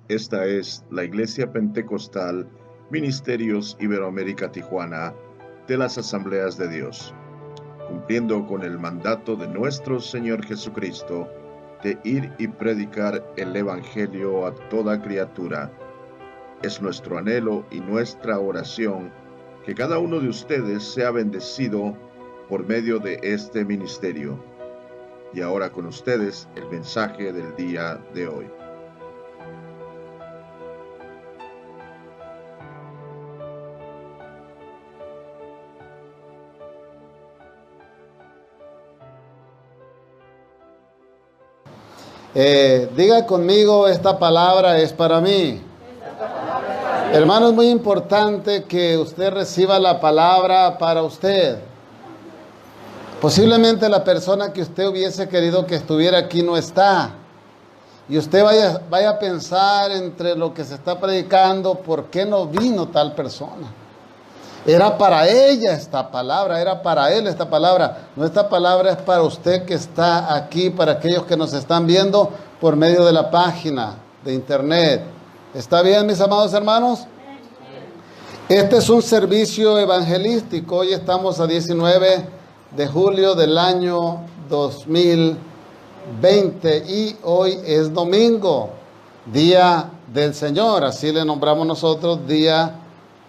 Esta es la Iglesia Pentecostal Ministerios Iberoamérica Tijuana de las Asambleas de Dios, cumpliendo con el mandato de nuestro Señor Jesucristo de ir y predicar el Evangelio a toda criatura. Es nuestro anhelo y nuestra oración que cada uno de ustedes sea bendecido por medio de este ministerio. Y ahora con ustedes el mensaje del día de hoy. Diga conmigo, esta palabra es para mí. Hermano, es muy importante que usted reciba la palabra para usted. Posiblemente la persona que usted hubiese querido que estuviera aquí no está. Y usted vaya a pensar entre lo que se está predicando, ¿por qué no vino tal persona? Era para ella esta palabra, era para él esta palabra. No, esta palabra es para usted que está aquí, para aquellos que nos están viendo por medio de la página de internet. ¿Está bien, mis amados hermanos? Este es un servicio evangelístico. Hoy estamos a 19 de julio del año 2020 y hoy es domingo, Día del Señor. Así le nombramos nosotros, Día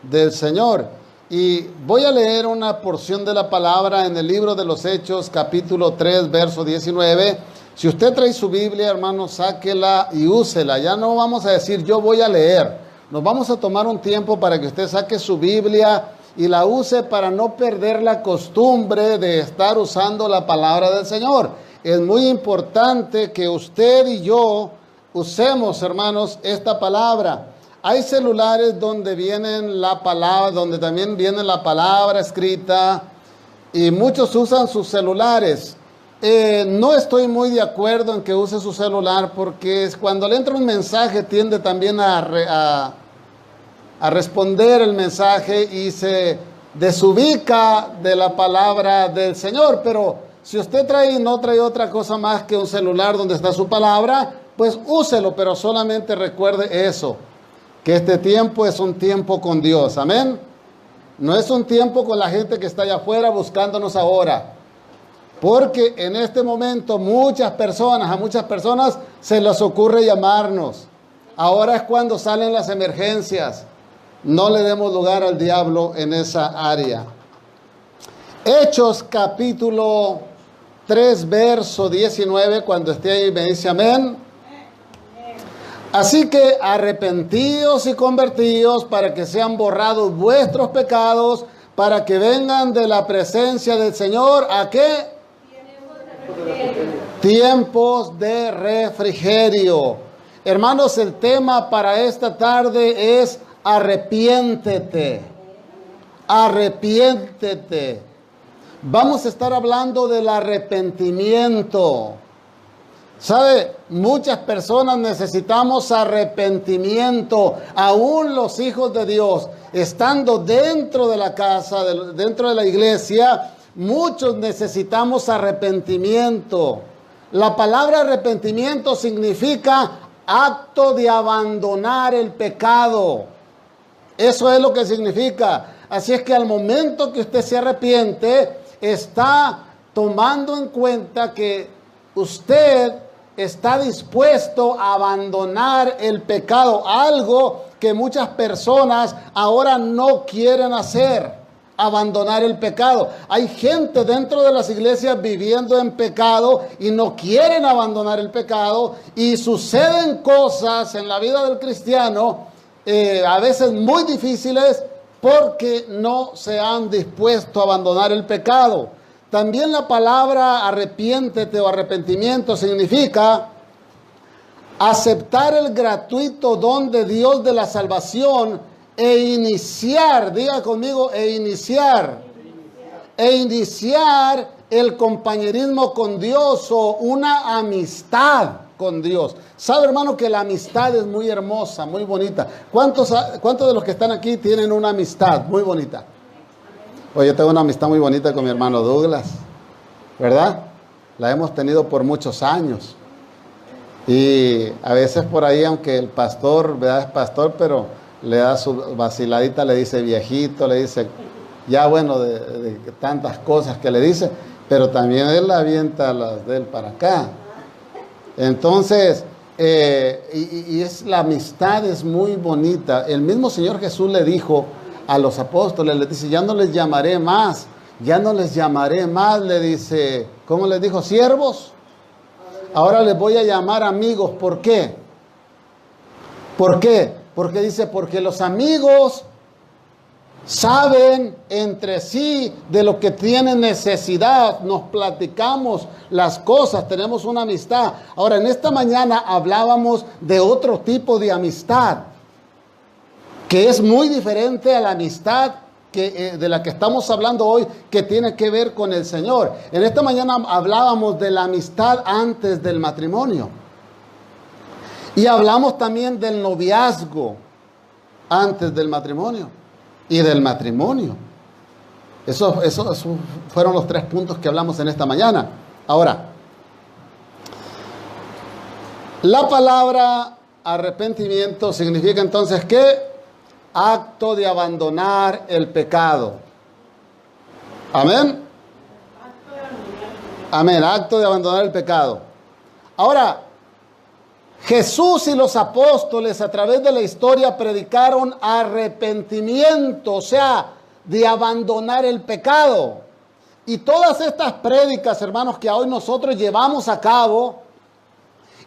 del Señor. Y voy a leer una porción de la palabra en el libro de los Hechos, capítulo 3, verso 19. Si usted trae su Biblia, hermano, sáquela y úsela. Ya no vamos a decir yo voy a leer. Nos vamos a tomar un tiempo para que usted saque su Biblia y la use para no perder la costumbre de estar usando la palabra del Señor. Es muy importante que usted y yo usemos, hermanos, esta palabra. Hay celulares donde vienen la palabra, donde también viene la palabra escrita, y muchos usan sus celulares. No estoy muy de acuerdo en que use su celular, porque cuando le entra un mensaje tiende también a responder el mensaje y se desubica de la palabra del Señor. Pero si usted no trae otra cosa más que un celular donde está su palabra, pues úselo, pero solamente recuerde eso, que este tiempo es un tiempo con Dios, amén. No es un tiempo con la gente que está allá afuera buscándonos ahora, porque en este momento a muchas personas se les ocurre llamarnos. Ahora es cuando salen las emergencias. No le demos lugar al diablo en esa área. Hechos capítulo 3, verso 19, cuando esté ahí me dice amén. Así que arrepentíos y convertíos para que sean borrados vuestros pecados, para que vengan de la presencia del Señor, ¿a qué? Tiempos de refrigerio. Hermanos, el tema para esta tarde es arrepiéntete. Arrepiéntete. Vamos a estar hablando del arrepentimiento. ¿Sabe? Muchas personas necesitamos arrepentimiento. Aún los hijos de Dios, estando dentro de la casa, dentro de la iglesia, muchos necesitamos arrepentimiento. La palabra arrepentimiento significa acto de abandonar el pecado. Eso es lo que significa. Así es que al momento que usted se arrepiente, está tomando en cuenta que usted está dispuesto a abandonar el pecado, algo que muchas personas ahora no quieren hacer, abandonar el pecado. Hay gente dentro de las iglesias viviendo en pecado y no quieren abandonar el pecado, y suceden cosas en la vida del cristiano a veces muy difíciles porque no se han dispuesto a abandonar el pecado. También la palabra arrepiéntete o arrepentimiento significa aceptar el gratuito don de Dios de la salvación e iniciar, diga conmigo, iniciar el compañerismo con Dios o una amistad con Dios. Sabe, hermano, que la amistad es muy hermosa, muy bonita. ¿Cuántos de los que están aquí tienen una amistad muy bonita? Oye, yo tengo una amistad muy bonita con mi hermano Douglas, ¿verdad? La hemos tenido por muchos años. Y a veces por ahí, aunque el pastor, ¿verdad? Es pastor, pero le da su vaciladita, le dice viejito, le dice, ya bueno, de tantas cosas que le dice, pero también él avienta las de él para acá. Entonces, la amistad es muy bonita. El mismo Señor Jesús le dijo a los apóstoles, les dice, ya no les llamaré más, le dice, ¿cómo les dijo? Siervos. Ahora les voy a llamar amigos. ¿Por qué? ¿Por qué? Porque dice, porque los amigos saben entre sí de lo que tienen necesidad, nos platicamos las cosas, tenemos una amistad. Ahora, en esta mañana hablábamos de otro tipo de amistad, que es muy diferente a la amistad de la que estamos hablando hoy, que tiene que ver con el Señor. En esta mañana hablábamos de la amistad antes del matrimonio. Y hablamos también del noviazgo antes del matrimonio y del matrimonio. Esos fueron los 3 puntos que hablamos en esta mañana. Ahora, la palabra arrepentimiento significa entonces ¿qué? Acto de abandonar el pecado. Amén. Amén, acto de abandonar el pecado. Ahora, Jesús y los apóstoles a través de la historia predicaron arrepentimiento, o sea, de abandonar el pecado. Y todas estas prédicas, hermanos, que hoy nosotros llevamos a cabo,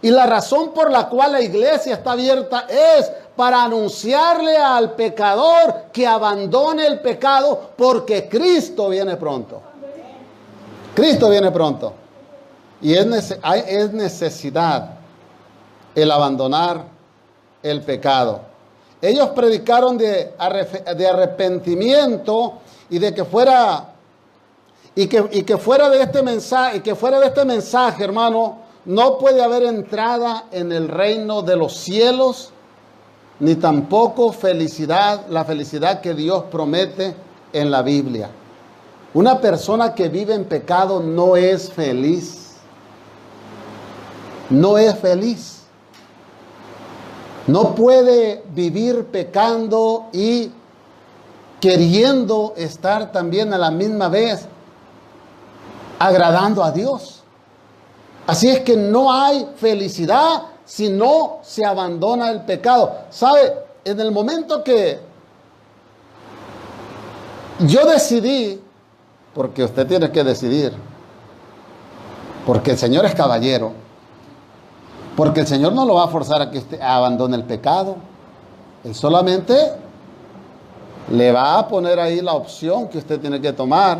y la razón por la cual la iglesia está abierta es para anunciarle al pecador que abandone el pecado, porque Cristo viene pronto. Cristo viene pronto. Y es necesidad el abandonar el pecado. Ellos predicaron de arrepentimiento y de que fuera de este mensaje, hermano, no puede haber entrada en el reino de los cielos, ni tampoco la felicidad que Dios promete en la Biblia. Una persona que vive en pecado no es feliz. No es feliz. No puede vivir pecando y queriendo estar también a la misma vez agradando a Dios. Así es que no hay felicidad si no se abandona el pecado. ¿Sabe? En el momento que yo decidí, porque usted tiene que decidir, porque el Señor es caballero, porque el Señor no lo va a forzar a que usted abandone el pecado. Él solamente le va a poner ahí la opción que usted tiene que tomar.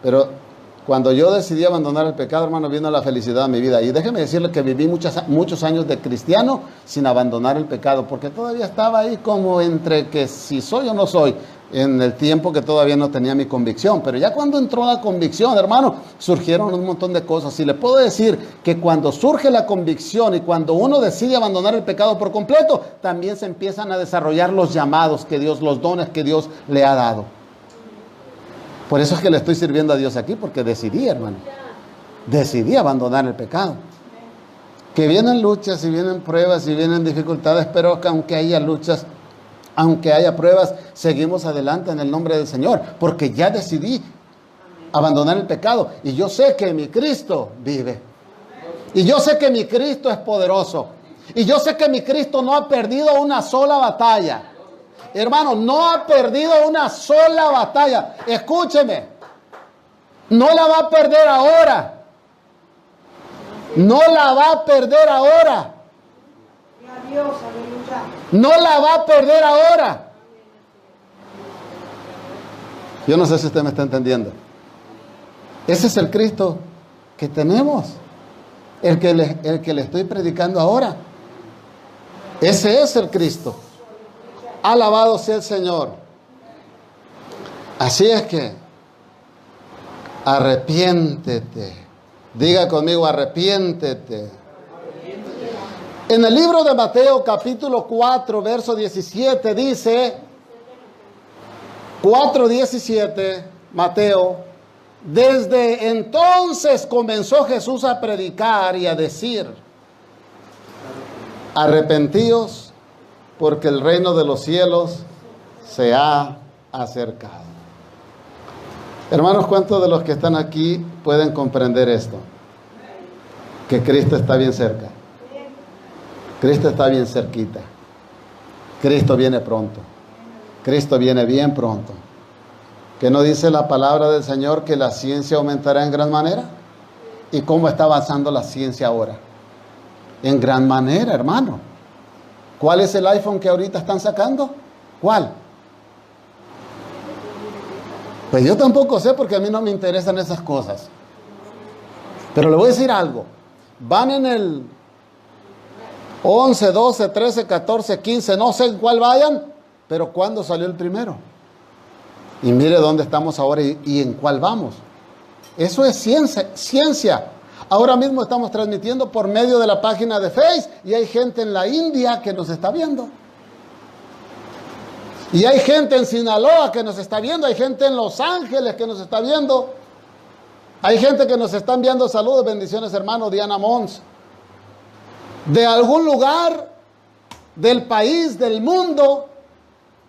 Pero cuando yo decidí abandonar el pecado, hermano, vino la felicidad a mi vida. Y déjeme decirle que viví muchos años de cristiano sin abandonar el pecado, porque todavía estaba ahí como entre que si soy o no soy, en el tiempo que todavía no tenía mi convicción. Pero ya cuando entró la convicción, hermano, surgieron un montón de cosas. Y le puedo decir que cuando surge la convicción y cuando uno decide abandonar el pecado por completo, también se empiezan a desarrollar los llamados que Dios, los dones que Dios le ha dado. Por eso es que le estoy sirviendo a Dios aquí, porque decidí, hermano. Decidí abandonar el pecado. Que vienen luchas y vienen pruebas y vienen dificultades, pero que aunque haya luchas, aunque haya pruebas, seguimos adelante en el nombre del Señor, porque ya decidí abandonar el pecado. Y yo sé que mi Cristo vive. Y yo sé que mi Cristo es poderoso. Y yo sé que mi Cristo no ha perdido una sola batalla. Hermano, no ha perdido una sola batalla. Escúcheme. No la va a perder ahora. No la va a perder ahora. No la va a perder ahora. Yo no sé si usted me está entendiendo. Ese es el Cristo que tenemos. El que le estoy predicando ahora. Ese es el Cristo. Alabado sea el Señor. Así es que arrepiéntete. Diga conmigo, arrepiéntete. En el libro de Mateo, capítulo 4, verso 17, dice, 4:17, Mateo, desde entonces comenzó Jesús a predicar y a decir, arrepentíos, porque el reino de los cielos se ha acercado. Hermanos, ¿cuántos de los que están aquí pueden comprender esto? Que Cristo está bien cerca. Cristo está bien cerquita. Cristo viene pronto. Cristo viene bien pronto. ¿Que no dice la palabra del Señor que la ciencia aumentará en gran manera? ¿Y cómo está avanzando la ciencia ahora? En gran manera, hermano. ¿Cuál es el iPhone que ahorita están sacando? ¿Cuál? Pues yo tampoco sé, porque a mí no me interesan esas cosas. Pero le voy a decir algo. Van en el 11, 12, 13, 14, 15, no sé en cuál vayan, pero ¿cuándo salió el primero? Y mire dónde estamos ahora y en cuál vamos. Eso es ciencia. Ahora mismo estamos transmitiendo por medio de la página de Facebook y hay gente en la India que nos está viendo. Y hay gente en Sinaloa que nos está viendo, hay gente en Los Ángeles que nos está viendo. Hay gente que nos está enviando saludos, bendiciones, hermano Diana Mons. De algún lugar del país, del mundo.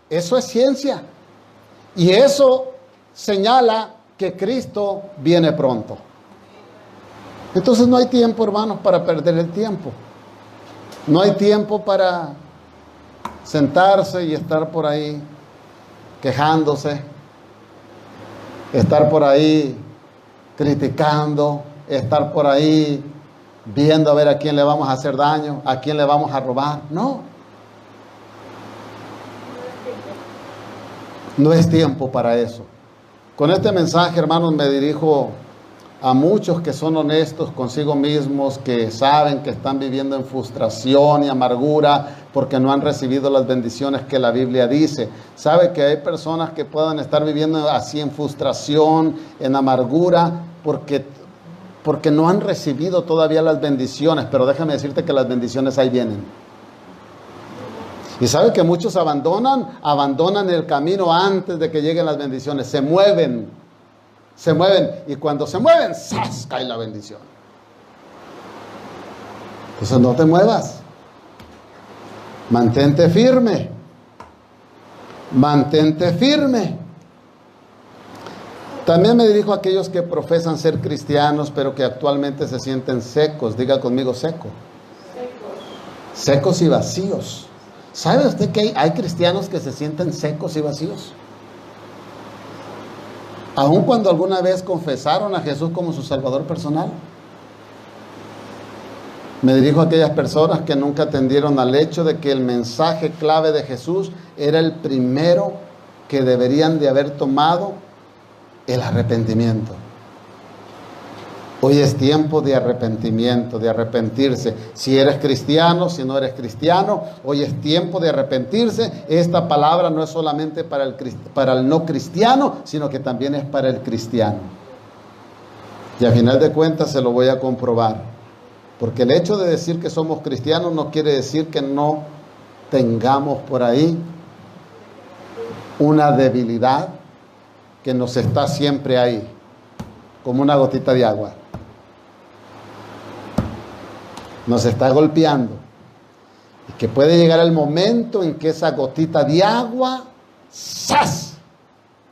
Eso es ciencia. Y eso señala que Cristo viene pronto. Entonces no hay tiempo, hermanos, para perder el tiempo. No hay tiempo para sentarse y estar por ahí quejándose, estar por ahí criticando, estar por ahí viendo a ver a quién le vamos a hacer daño, a quién le vamos a robar. No es tiempo para eso. Con este mensaje, hermanos, me dirijo a muchos que son honestos consigo mismos, que saben que están viviendo en frustración y amargura porque no han recibido las bendiciones que la Biblia dice. Sabe que hay personas que puedan estar viviendo así en frustración, en amargura, porque no han recibido todavía las bendiciones, pero déjame decirte que las bendiciones ahí vienen. Y sabe que muchos abandonan el camino antes de que lleguen las bendiciones, se mueven, y cuando se mueven, ¡zas!, cae la bendición. Entonces no te muevas, mantente firme, También me dirijo a aquellos que profesan ser cristianos, pero que actualmente se sienten secos. Diga conmigo, seco. Secos y vacíos. ¿Sabe usted que hay cristianos que se sienten secos y vacíos? Aun cuando alguna vez confesaron a Jesús como su Salvador personal. Me dirijo a aquellas personas que nunca atendieron al hecho de que el mensaje clave de Jesús era el primero que deberían de haber tomado, el arrepentimiento. Hoy es tiempo de arrepentimiento, de arrepentirse. Si eres cristiano, si no eres cristiano, hoy es tiempo de arrepentirse. Esta palabra no es solamente para el no cristiano, sino que también es para el cristiano. Y a final de cuentas se lo voy a comprobar. Porque el hecho de decir que somos cristianos no quiere decir que no tengamos por ahí una debilidad que nos está siempre ahí, como una gotita de agua. Nos está golpeando. Y que puede llegar el momento en que esa gotita de agua, ¡zas!,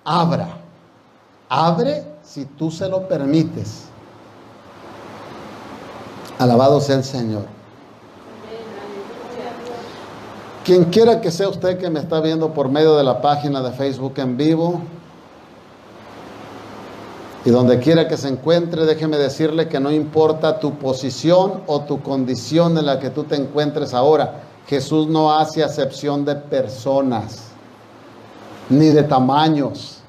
abra. Abre si tú se lo permites. Alabado sea el Señor. Quien quiera que sea usted que me está viendo por medio de la página de Facebook en vivo, y donde quiera que se encuentre, déjeme decirle que no importa tu posición o tu condición en la que tú te encuentres ahora, Jesús no hace acepción de personas, ni de tamaños.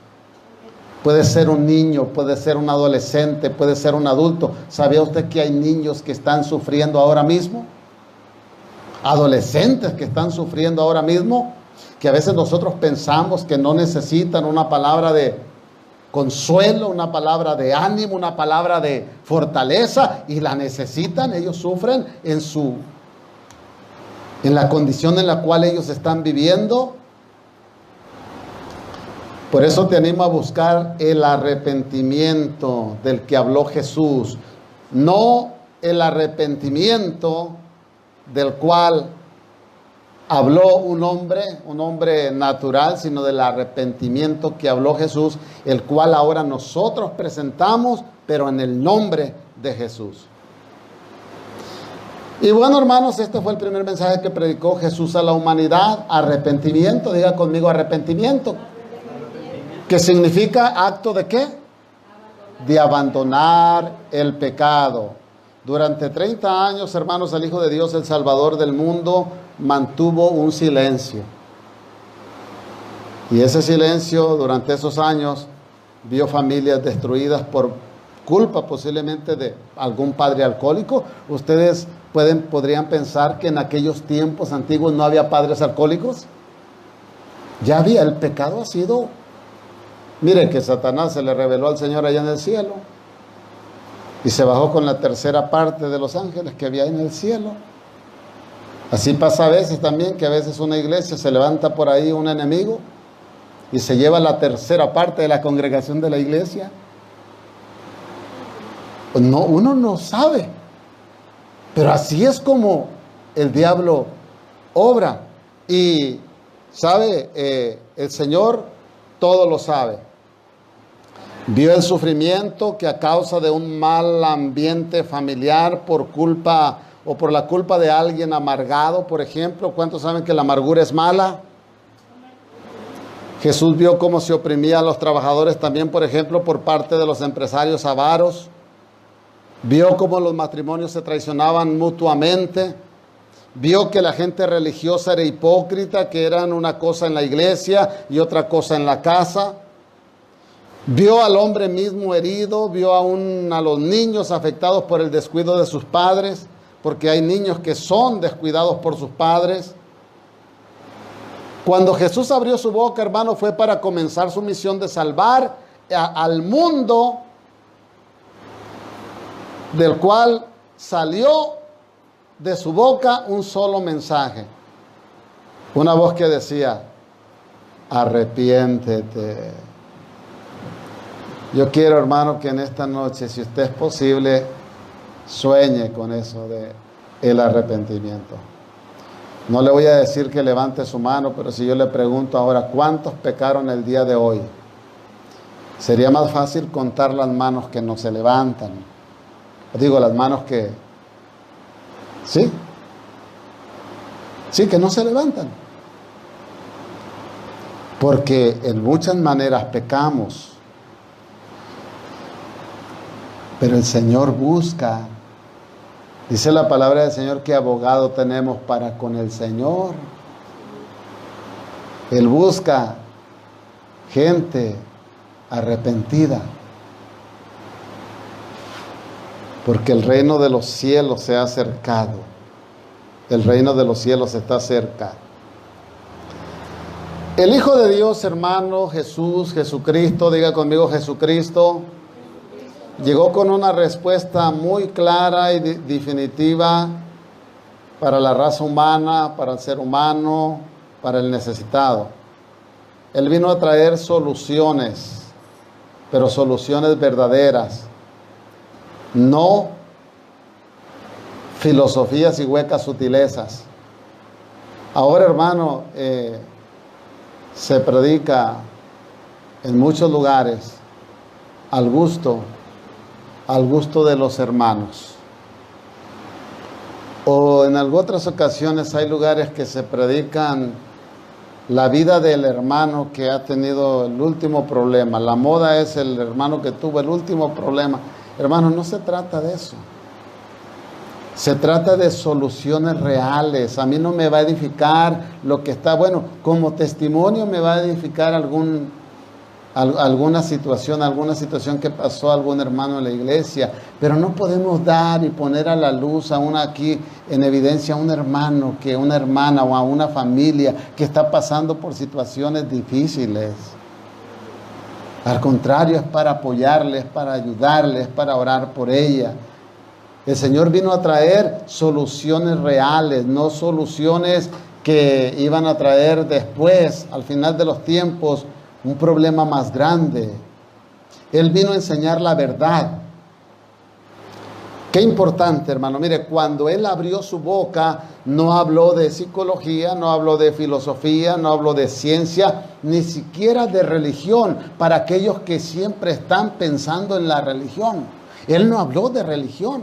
Puede ser un niño, puede ser un adolescente, puede ser un adulto. ¿Sabía usted que hay niños que están sufriendo ahora mismo? Adolescentes que están sufriendo ahora mismo, que a veces nosotros pensamos que no necesitan una palabra de consuelo, una palabra de ánimo, una palabra de fortaleza, y la necesitan. Ellos sufren en la condición en la cual ellos están viviendo. Por eso te animo a buscar el arrepentimiento del que habló Jesús, no el arrepentimiento del cual habló un hombre natural, sino del arrepentimiento que habló Jesús, el cual ahora nosotros presentamos, pero en el nombre de Jesús. Y bueno, hermanos, este fue el primer mensaje que predicó Jesús a la humanidad, arrepentimiento. Diga conmigo, arrepentimiento. ¿Qué significa acto de qué? De abandonar el pecado. Durante 30 años, hermanos, el Hijo de Dios, el Salvador del mundo, mantuvo un silencio. Y ese silencio, durante esos años, vio familias destruidas por culpa posiblemente de algún padre alcohólico. Ustedes podrían pensar que en aquellos tiempos antiguos no había padres alcohólicos. Ya había, el pecado ha sido... Miren que Satanás se le reveló al Señor allá en el cielo y se bajó con la tercera parte de los ángeles que había en el cielo. Así pasa a veces también, que a veces una iglesia se levanta por ahí un enemigo y se lleva la tercera parte de la congregación de la iglesia. No, uno no sabe, pero así es como el diablo obra. Y sabe, el Señor todo lo sabe. Vio el sufrimiento que a causa de un mal ambiente familiar por culpa o por la culpa de alguien amargado, por ejemplo. ¿Cuántos saben que la amargura es mala? Jesús vio cómo se oprimía a los trabajadores también, por ejemplo, por parte de los empresarios avaros. Vio cómo los matrimonios se traicionaban mutuamente. Vio que la gente religiosa era hipócrita, que eran una cosa en la iglesia y otra cosa en la casa. Vio al hombre mismo herido, vio aún a los niños afectados por el descuido de sus padres, porque hay niños que son descuidados por sus padres. Cuando Jesús abrió su boca, hermano, fue para comenzar su misión de salvar al mundo, del cual salió de su boca un solo mensaje. Una voz que decía, arrepiéntete. Yo quiero, hermano, que en esta noche, si usted es posible, sueñe con eso de el arrepentimiento. No le voy a decir que levante su mano, pero si yo le pregunto ahora, ¿cuántos pecaron el día de hoy? Sería más fácil contar las manos que no se levantan. Digo, las manos que... ¿Sí? Sí, que no se levantan. Porque en muchas maneras pecamos. Pero el Señor busca, dice la palabra del Señor, que abogado tenemos para con el Señor. Él busca gente arrepentida, porque el reino de los cielos se ha acercado. El reino de los cielos está cerca. El Hijo de Dios, hermano, Jesucristo, diga conmigo Jesucristo, llegó con una respuesta muy clara y definitiva para la raza humana, para el ser humano, para el necesitado. Él vino a traer soluciones, pero soluciones verdaderas, no filosofías y huecas sutilezas. Ahora, hermano, se predica en muchos lugares al gusto de los hermanos. O en otras ocasiones hay lugares que se predican la vida del hermano que ha tenido el último problema. La moda es el hermano que tuvo el último problema. Hermano, no se trata de eso. Se trata de soluciones reales. A mí no me va a edificar lo que está, bueno, como testimonio me va a edificar alguna situación que pasó a algún hermano en la iglesia, pero no podemos dar y poner a la luz aún aquí en evidencia a un hermano, una hermana o a una familia que está pasando por situaciones difíciles. Al contrario, es para apoyarles, para ayudarles, para orar por ella. El Señor vino a traer soluciones reales, no soluciones que iban a traer después, al final de los tiempos, un problema más grande. Él vino a enseñar la verdad. Qué importante, hermano. Mire, cuando él abrió su boca, no habló de psicología, no habló de filosofía, no habló de ciencia, ni siquiera de religión, para aquellos que siempre están pensando en la religión. Él no habló de religión.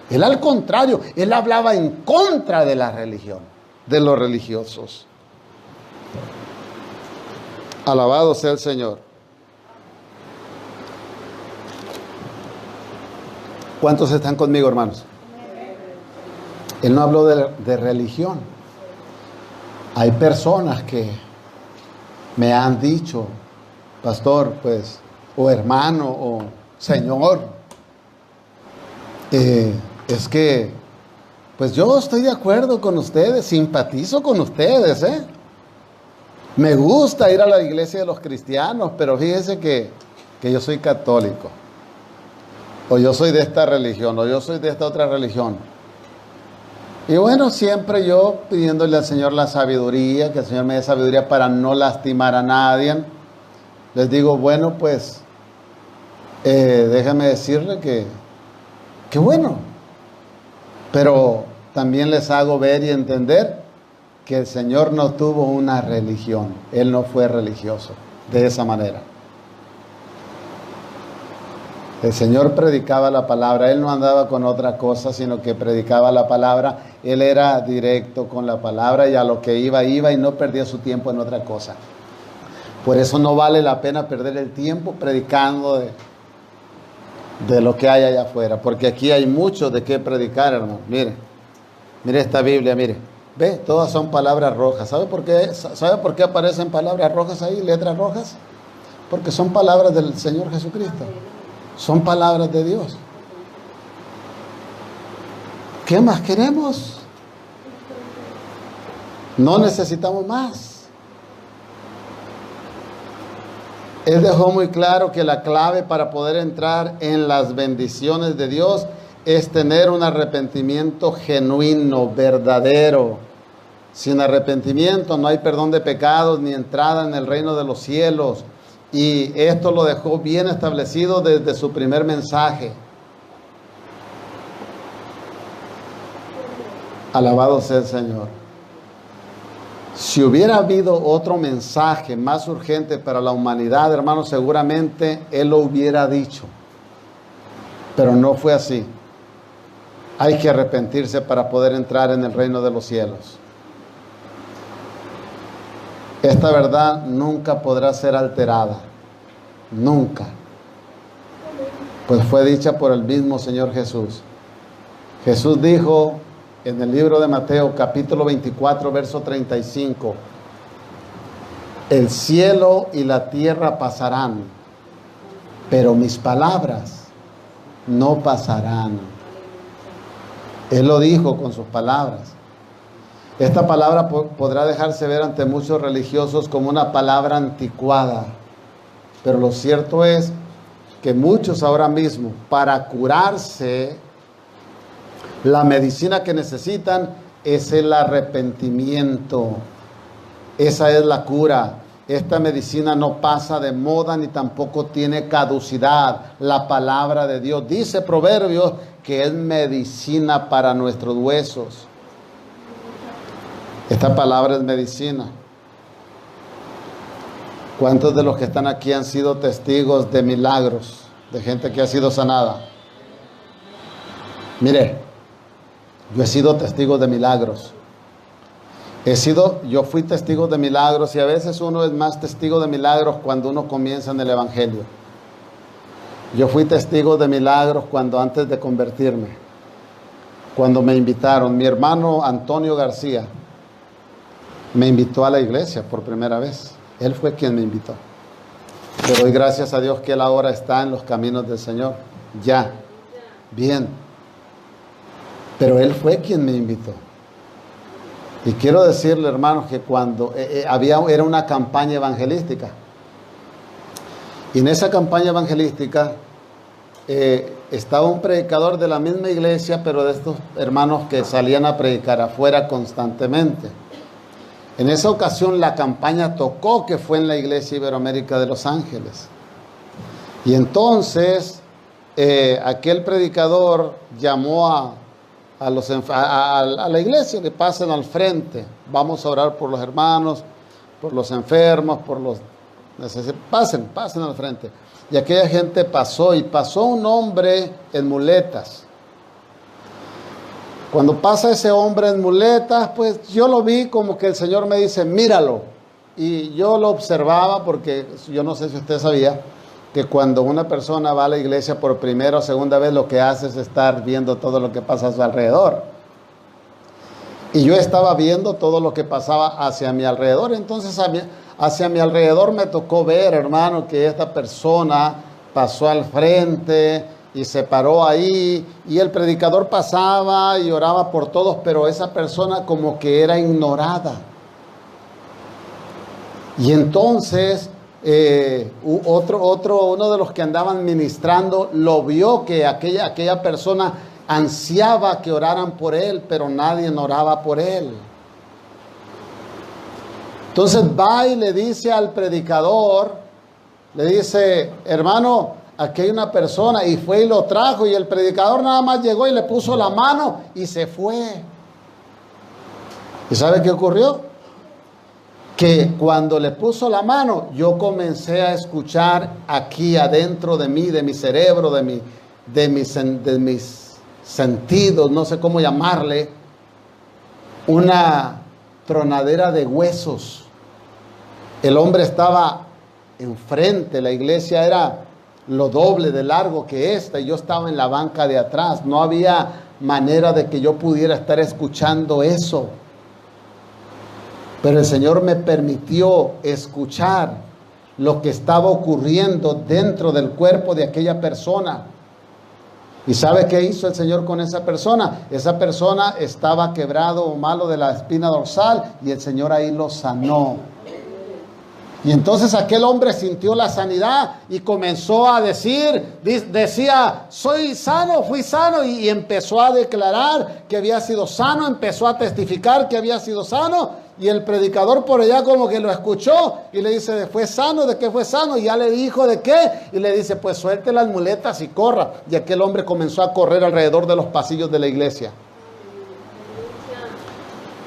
Él, al contrario, él hablaba en contra de la religión, de los religiosos. Alabado sea el Señor. ¿Cuántos están conmigo, hermanos? Él no habló de religión. Hay personas que me han dicho, pastor, pues, o hermano, o señor, es que, pues yo estoy de acuerdo con ustedes, simpatizo con ustedes, me gusta ir a la iglesia de los cristianos, pero fíjese que yo soy católico, o yo soy de esta religión, o yo soy de esta otra religión. Y bueno, siempre yo pidiéndole al Señor la sabiduría, que el Señor me dé sabiduría para no lastimar a nadie. Les digo, bueno, pues, déjame decirle que bueno, pero también les hago ver y entender que el Señor no tuvo una religión. Él no fue religioso de esa manera. El Señor predicaba la palabra. Él no andaba con otra cosa, sino que predicaba la palabra. Él era directo con la palabra y a lo que iba y no perdía su tiempo en otra cosa. Por eso no vale la pena perder el tiempo predicando de lo que hay allá afuera, porque aquí hay mucho de qué predicar, hermano. Mire esta Biblia, mire. Ve, todas son palabras rojas. ¿Sabe por qué aparecen palabras rojas ahí, letras rojas? Porque son palabras del Señor Jesucristo. Son palabras de Dios. ¿Qué más queremos? No necesitamos más. Él dejó muy claro que la clave para poder entrar en las bendiciones de Dios es tener un arrepentimiento genuino, verdadero. Sin arrepentimiento no hay perdón de pecados ni entrada en el reino de los cielos. Y esto lo dejó bien establecido desde su primer mensaje. Alabado sea el Señor. Si hubiera habido otro mensaje más urgente para la humanidad, hermanos, seguramente Él lo hubiera dicho. Pero no fue así. Hay que arrepentirse para poder entrar en el reino de los cielos. Esta verdad nunca podrá ser alterada. Nunca. Pues fue dicha por el mismo Señor Jesús. Jesús dijo en el libro de Mateo, capítulo 24, verso 35, el cielo y la tierra pasarán, pero mis palabras no pasarán. Él lo dijo con sus palabras. Esta palabra podrá dejarse ver ante muchos religiosos como una palabra anticuada, pero lo cierto es que muchos ahora mismo, para curarse, la medicina que necesitan es el arrepentimiento. Esa es la cura. Esta medicina no pasa de moda ni tampoco tiene caducidad. La palabra de Dios dice Proverbios que es medicina para nuestros huesos. Esta palabra es medicina. ¿Cuántos de los que están aquí han sido testigos de milagros, de gente que ha sido sanada? Mire, yo he sido testigo de milagros. Yo fui testigo de milagros y a veces uno es más testigo de milagros cuando uno comienza en el Evangelio. Yo fui testigo de milagros antes de convertirme, cuando me invitaron. Mi hermano Antonio García me invitó a la iglesia por primera vez. Él fue quien me invitó. Le doy gracias a Dios que él ahora está en los caminos del Señor. Ya, bien. Pero él fue quien me invitó. Y quiero decirle, hermanos, que cuando era una campaña evangelística. Y en esa campaña evangelística estaba un predicador de la misma iglesia, pero de estos hermanos que salían a predicar afuera constantemente. En esa ocasión la campaña tocó que fue en la iglesia Iberoamérica de Los Ángeles. Y entonces aquel predicador llamó a la iglesia que pasen al frente. Vamos a orar por los hermanos, por los enfermos, por los necesitados. Pasen al frente. Y aquella gente pasó, y pasó un hombre en muletas. Cuando pasa ese hombre en muletas, pues yo lo vi como que el Señor me dice, míralo. Y yo lo observaba porque yo no sé si usted sabía que cuando una persona va a la iglesia por primera o segunda vez, lo que hace es estar viendo todo lo que pasa a su alrededor. Y yo estaba viendo todo lo que pasaba hacia mi alrededor. Entonces hacia mi alrededor me tocó ver, hermano, que esta persona pasó al frente y se paró ahí, y el predicador pasaba y oraba por todos, pero esa persona como que era ignorada. Y entonces uno de los que andaban ministrando lo vio, que aquella persona ansiaba que oraran por él, pero nadie oraba por él. Entonces va y le dice al predicador, le dice, hermano, aquí hay una persona, y fue y lo trajo, y el predicador nada más llegó y le puso la mano y se fue. ¿Y sabe qué ocurrió? Que cuando le puso la mano, yo comencé a escuchar aquí adentro de mí, de mi cerebro, de mis sentidos, no sé cómo llamarle, una tronadera de huesos. El hombre estaba enfrente, la iglesia era lo doble de largo que esta, y yo estaba en la banca de atrás. No había manera de que yo pudiera estar escuchando eso. Pero el Señor me permitió escuchar lo que estaba ocurriendo dentro del cuerpo de aquella persona. ¿Y sabe qué hizo el Señor con esa persona? Esa persona estaba quebrado o malo de la espina dorsal, y el Señor ahí lo sanó. Y entonces aquel hombre sintió la sanidad y comenzó a decía, soy sano, fui sano, y empezó a declarar que había sido sano, empezó a testificar que había sido sano. Y el predicador por allá como que lo escuchó y le dice, ¿fue sano? ¿De qué fue sano? Y ya le dijo, ¿de qué? Y le dice, pues suelte las muletas y corra. Y aquel hombre comenzó a correr alrededor de los pasillos de la iglesia.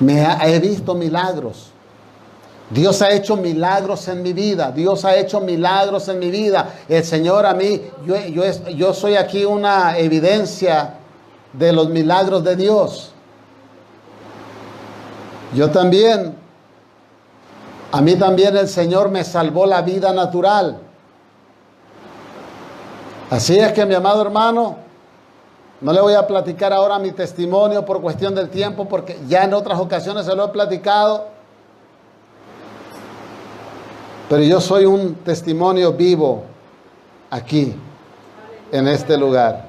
He visto milagros. Dios ha hecho milagros en mi vida. Dios ha hecho milagros en mi vida. El Señor a mí, yo soy aquí una evidencia de los milagros de Dios. A mí también el Señor me salvó la vida natural. Así es que, mi amado hermano, no le voy a platicar ahora mi testimonio por cuestión del tiempo, porque ya en otras ocasiones se lo he platicado. Pero yo soy un testimonio vivo aquí, en este lugar,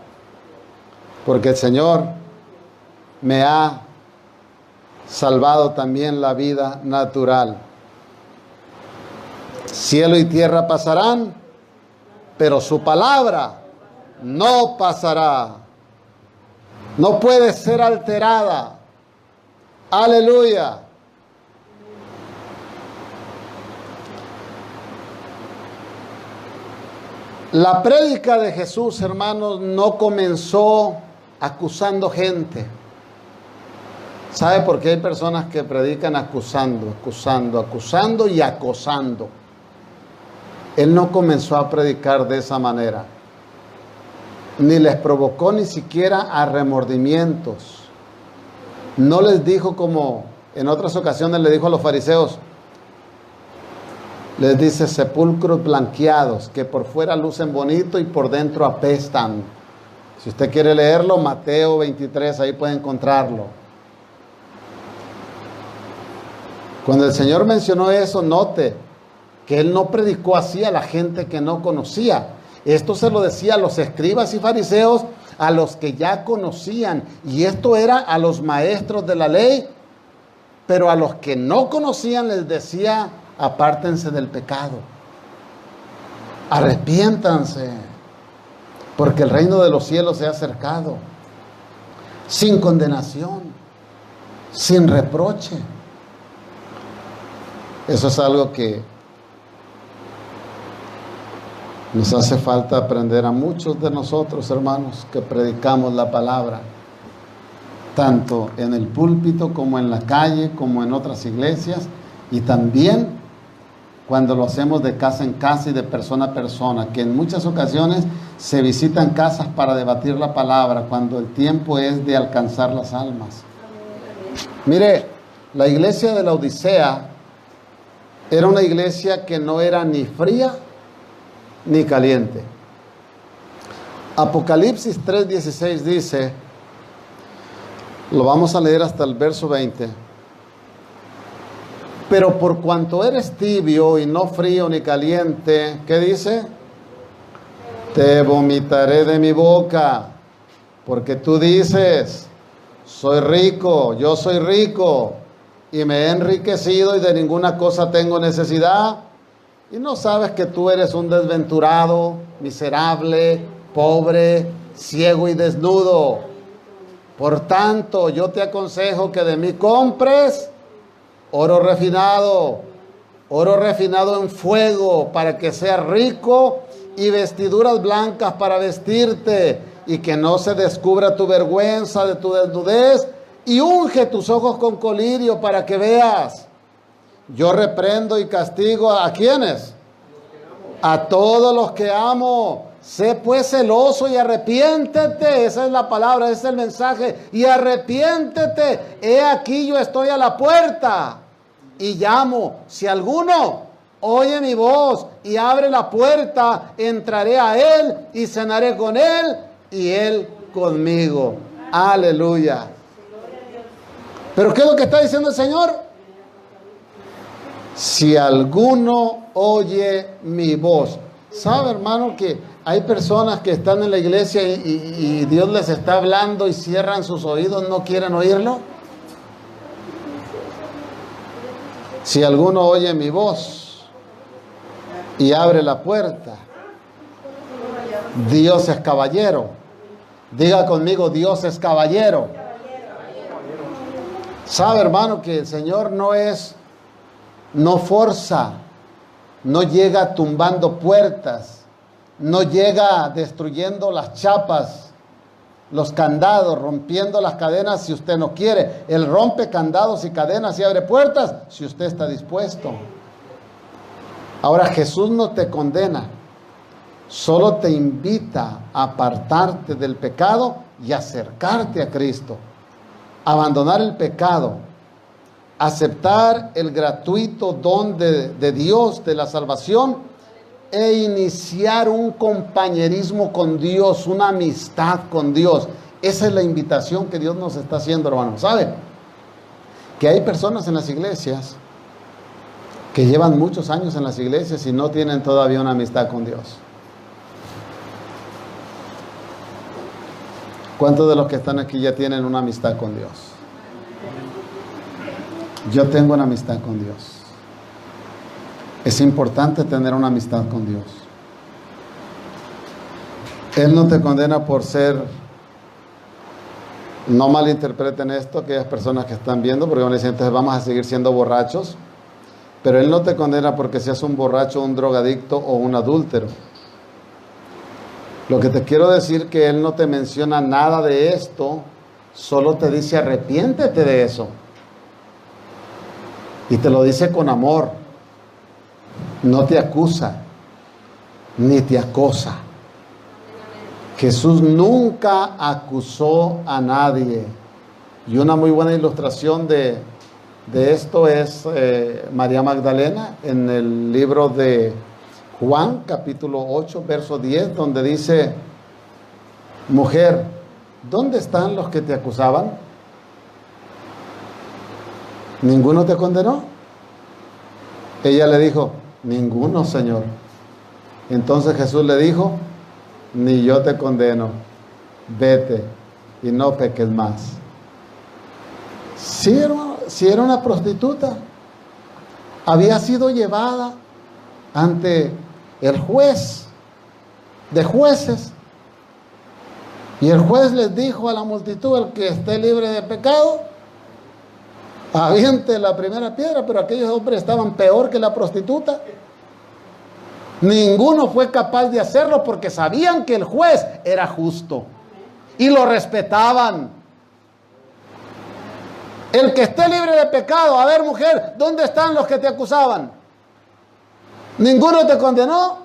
porque el Señor me ha salvado también la vida natural. Cielo y tierra pasarán, pero su palabra no pasará. No puede ser alterada. Aleluya. La prédica de Jesús, hermanos, no comenzó acusando gente. ¿Sabe por qué hay personas que predican acusando y acosando? Él no comenzó a predicar de esa manera. Ni les provocó ni siquiera a remordimientos. No les dijo como en otras ocasiones le dijo a los fariseos. Les dice sepulcros blanqueados que por fuera lucen bonito y por dentro apestan. Si usted quiere leerlo, Mateo 23, ahí puede encontrarlo. Cuando el Señor mencionó eso, note que Él no predicó así a la gente que no conocía. Esto se lo decía a los escribas y fariseos, a los que ya conocían. Y esto era a los maestros de la ley. Pero a los que no conocían les decía, apártense del pecado. Arrepiéntanse, porque el reino de los cielos se ha acercado. Sin condenación, sin reproche. Eso es algo que Nos hace falta aprender a muchos de nosotros, hermanos, que predicamos la palabra, tanto en el púlpito como en la calle, como en otras iglesias, y también cuando lo hacemos de casa en casa y de persona a persona, que en muchas ocasiones se visitan casas para debatir la palabra, cuando el tiempo es de alcanzar las almas. Mire, la iglesia de la Odisea era una iglesia que no era ni fría ni caliente. Apocalipsis 3:16 dice, lo vamos a leer hasta el verso 20. Pero por cuanto eres tibio y no frío ni caliente, ¿qué dice? Te vomitaré de mi boca, porque tú dices, soy rico, yo soy rico, y me he enriquecido y de ninguna cosa tengo necesidad, y no sabes que tú eres un desventurado, miserable, pobre, ciego y desnudo. Por tanto, yo te aconsejo que de mí compres oro refinado en fuego, para que seas rico, y vestiduras blancas para vestirte, y que no se descubra tu vergüenza de tu desnudez, y unge tus ojos con colirio para que veas. Yo reprendo y castigo ¿a quiénes? A todos los que amo. Sé pues celoso y arrepiéntete. Esa es la palabra, ese es el mensaje. Y arrepiéntete. He aquí yo estoy a la puerta y llamo. Si alguno oye mi voz y abre la puerta, entraré a él y cenaré con él y él conmigo. Aleluya. ¿Pero qué es lo que está diciendo el Señor? Si alguno oye mi voz. ¿Sabe, hermano, que hay personas que están en la iglesia y Dios les está hablando y cierran sus oídos, no quieren oírlo? Si alguno oye mi voz y abre la puerta, Dios es caballero. Diga conmigo, Dios es caballero. ¿Sabe, hermano, que el Señor no forza, no llega tumbando puertas, no llega destruyendo las chapas, los candados, rompiendo las cadenas si usted no quiere? Él rompe candados y cadenas y abre puertas si usted está dispuesto. Ahora, Jesús no te condena, solo te invita a apartarte del pecado y acercarte a Cristo, abandonar el pecado, aceptar el gratuito don de Dios, de la salvación, e iniciar un compañerismo con Dios, una amistad con Dios. Esa es la invitación que Dios nos está haciendo, hermano. ¿Sabe? Que hay personas en las iglesias que llevan muchos años en las iglesias y no tienen todavía una amistad con Dios. ¿Cuántos de los que están aquí ya tienen una amistad con Dios? Yo tengo una amistad con Dios. Es importante tener una amistad con Dios. Él no te condena por ser, no malinterpreten esto, aquellas personas que están viendo, porque van a decir, entonces vamos a seguir siendo borrachos. Pero Él no te condena porque seas un borracho, un drogadicto o un adúltero. Lo que te quiero decir que Él no te menciona nada de esto, solo te dice arrepiéntete de eso. Y te lo dice con amor. No te acusa, ni te acosa. Jesús nunca acusó a nadie. Y una muy buena ilustración de esto es María Magdalena en el libro de Juan, capítulo 8, verso 10, donde dice, mujer, ¿dónde están los que te acusaban? ¿Ninguno te condenó? Ella le dijo, ninguno, Señor. Entonces Jesús le dijo, ni yo te condeno, vete y no peques más. Sí, hermano, si era una prostituta, había sido llevada ante el juez de jueces, y el juez les dijo a la multitud, el que esté libre de pecado, aviente la primera piedra. Pero aquellos hombres estaban peor que la prostituta. Ninguno fue capaz de hacerlo porque sabían que el juez era justo y lo respetaban. El que esté libre de pecado, a ver, mujer, ¿dónde están los que te acusaban? ¿Ninguno te condenó?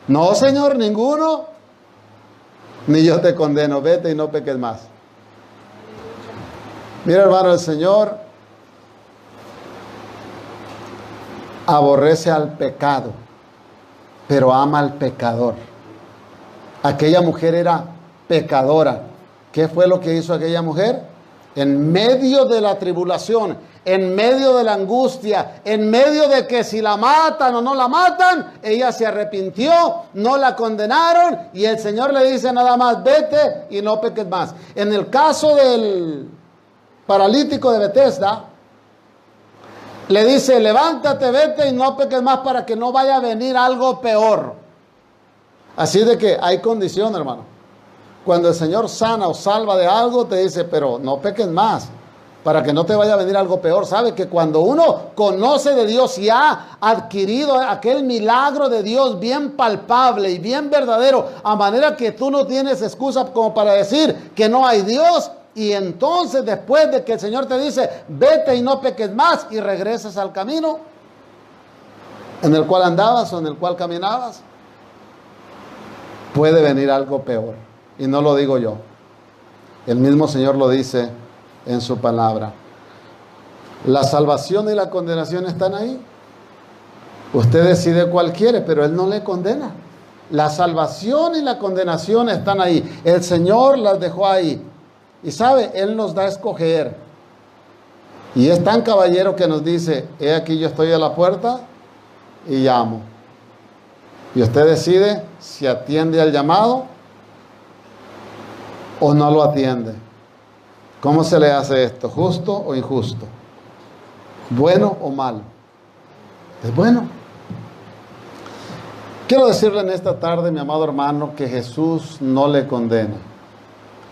No, Señor, ninguno. Ni yo te condeno, vete y no peques más. Mira, hermano, el Señor aborrece al pecado, pero ama al pecador. Aquella mujer era pecadora. ¿Qué fue lo que hizo aquella mujer? En medio de la tribulación, en medio de la angustia, en medio de que si la matan o no la matan, ella se arrepintió, no la condenaron y el Señor le dice nada más, vete y no peques más. En el caso del paralítico de Betesda, le dice, levántate, vete y no peques más para que no vaya a venir algo peor. Así de que hay condición, hermano. Cuando el Señor sana o salva de algo, te dice, pero no peques más, para que no te vaya a venir algo peor. Sabe que cuando uno conoce de Dios y ha adquirido aquel milagro de Dios bien palpable y bien verdadero, a manera que tú no tienes excusa como para decir que no hay Dios, y entonces después de que el Señor te dice, vete y no peques más, y regresas al camino en el cual andabas o en el cual caminabas, puede venir algo peor. Y no lo digo yo. El mismo Señor lo dice en su palabra. La salvación y la condenación están ahí. Usted decide cuál quiere, pero Él no le condena. La salvación y la condenación están ahí. El Señor las dejó ahí. Y sabe, Él nos da a escoger. Y es tan caballero que nos dice, he aquí yo estoy a la puerta y llamo. Y usted decide si atiende al llamado o no lo atiende. ¿Cómo se le hace esto? ¿Justo o injusto? ¿Bueno o malo? Es bueno. Quiero decirle en esta tarde, mi amado hermano, que Jesús no le condena.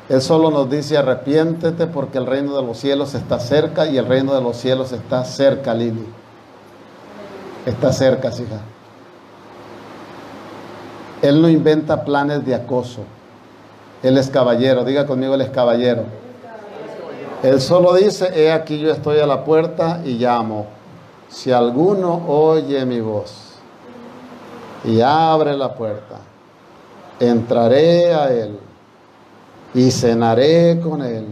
Él solo nos dice, arrepiéntete porque el reino de los cielos está cerca, y el reino de los cielos está cerca, Lili. Está cerca, hija. Él no inventa planes de acoso. Él es caballero. Diga conmigo, Él es caballero. Él solo dice, he aquí yo estoy a la puerta y llamo. Si alguno oye mi voz y abre la puerta, entraré a Él y cenaré con Él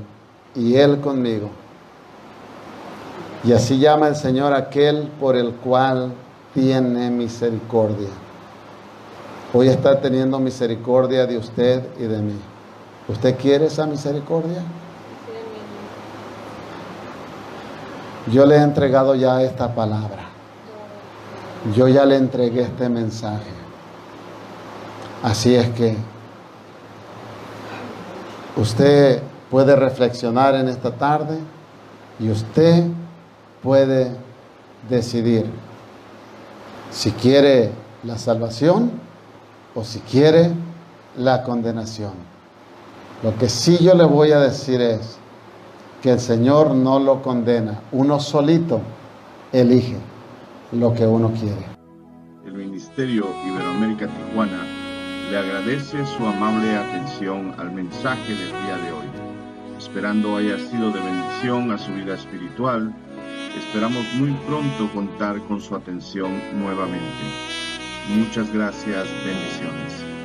y Él conmigo. Y así llama el Señor aquel por el cual tiene misericordia. Hoy está teniendo misericordia de usted y de mí. ¿Usted quiere esa misericordia? Yo le he entregado ya esta palabra. Yo ya le entregué este mensaje. Así es que usted puede reflexionar en esta tarde y usted puede decidir si quiere la salvación o si quiere la condenación. Lo que sí yo le voy a decir es que el Señor no lo condena. Uno solito elige lo que uno quiere. El Ministerio Iberoamérica Tijuana le agradece su amable atención al mensaje del día de hoy. Esperando haya sido de bendición a su vida espiritual, esperamos muy pronto contar con su atención nuevamente. Muchas gracias, bendiciones.